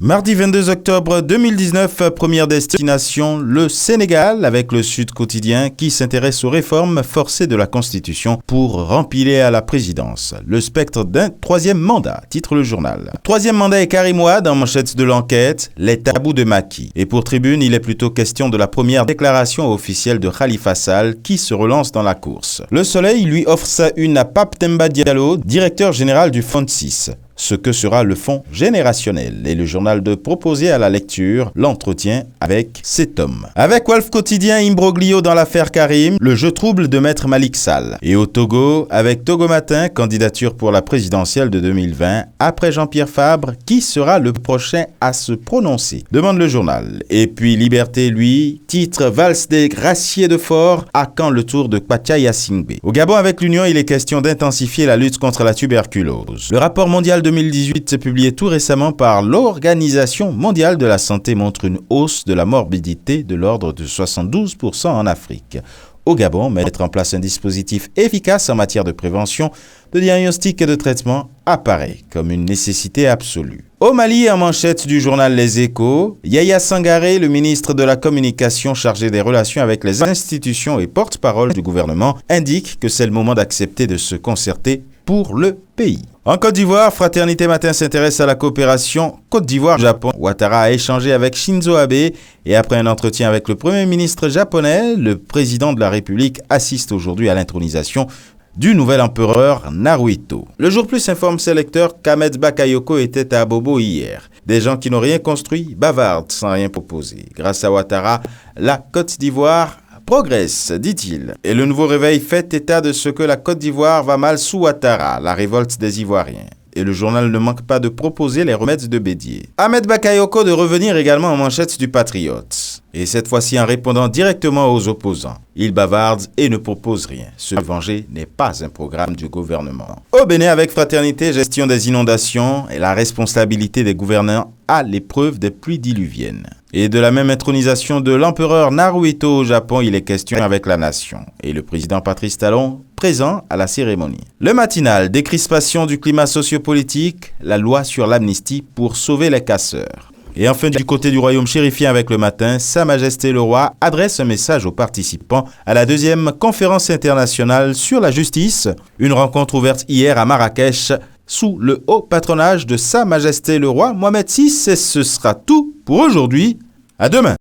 Mardi 22 octobre 2019, première destination, le Sénégal, avec le Sud Quotidien qui s'intéresse aux réformes forcées de la Constitution pour rempiler à la présidence. Le spectre d'un troisième mandat, titre le journal. Troisième mandat est Karim Wade en manchette de l'enquête, les tabous de Macky. Et pour Tribune, il est plutôt question de la première déclaration officielle de Khalifa Sall qui se relance dans la course. Le Soleil lui offre sa une à Pape Demba Diallo, directeur général du Fonds 6. Ce que sera le fonds générationnel et le journal de proposer à la lecture l'entretien avec cet homme. Avec Wolf Quotidien, imbroglio dans l'affaire Karim, le jeu trouble de Maître Malick Sall. Et au Togo, avec Togo Matin, candidature pour la présidentielle de 2020, après Jean-Pierre Fabre, qui sera le prochain à se prononcer, demande le journal. Et puis Liberté, lui, titre Valse des graciers de fort, à quand le tour de Kwacha Yassingbe. Au Gabon, avec l'Union, il est question d'intensifier la lutte contre la tuberculose. Le rapport mondial 2018 publié tout récemment par l'Organisation mondiale de la santé montre une hausse de la morbidité de l'ordre de 72% en Afrique. Au Gabon, mettre en place un dispositif efficace en matière de prévention, de diagnostic et de traitement apparaît comme une nécessité absolue. Au Mali, en manchette du journal Les Échos, Yaya Sangaré, le ministre de la Communication chargé des relations avec les institutions et porte-parole du gouvernement, indique que c'est le moment d'accepter de se concerter pour le pays. En Côte d'Ivoire, Fraternité Matin s'intéresse à la coopération Côte d'Ivoire-Japon. Ouattara a échangé avec Shinzo Abe et après un entretien avec le Premier ministre japonais, le président de la République assiste aujourd'hui à l'intronisation du nouvel empereur Naruhito. Le Jour Plus informe ses lecteurs qu'Ahmed Bakayoko était à Bobo hier. Des gens qui n'ont rien construit bavardent sans rien proposer. Grâce à Ouattara, la Côte d'Ivoire progresse, dit-il. Et le nouveau réveil fait état de ce que la Côte d'Ivoire va mal sous Ouattara, la révolte des Ivoiriens. Et le journal ne manque pas de proposer les remèdes de Bédier. Ahmed Bakayoko de revenir également en manchette du Patriote. Et cette fois-ci en répondant directement aux opposants. Il bavarde et ne propose rien. Se venger n'est pas un programme du gouvernement. Au Bénin, avec Fraternité, gestion des inondations et la responsabilité des gouvernants à l'épreuve des pluies diluviennes. Et de la même intronisation de l'empereur Naruhito au Japon, il est question avec la nation. Et le président Patrice Talon présent à la cérémonie. Le matinal, décrispation du climat sociopolitique, la loi sur l'amnistie pour sauver les casseurs. Et enfin, du côté du royaume chérifien avec le matin, Sa Majesté le Roi adresse un message aux participants à la deuxième conférence internationale sur la justice, une rencontre ouverte hier à Marrakech sous le haut patronage de Sa Majesté le Roi Mohamed VI. Et ce sera tout pour aujourd'hui. À demain.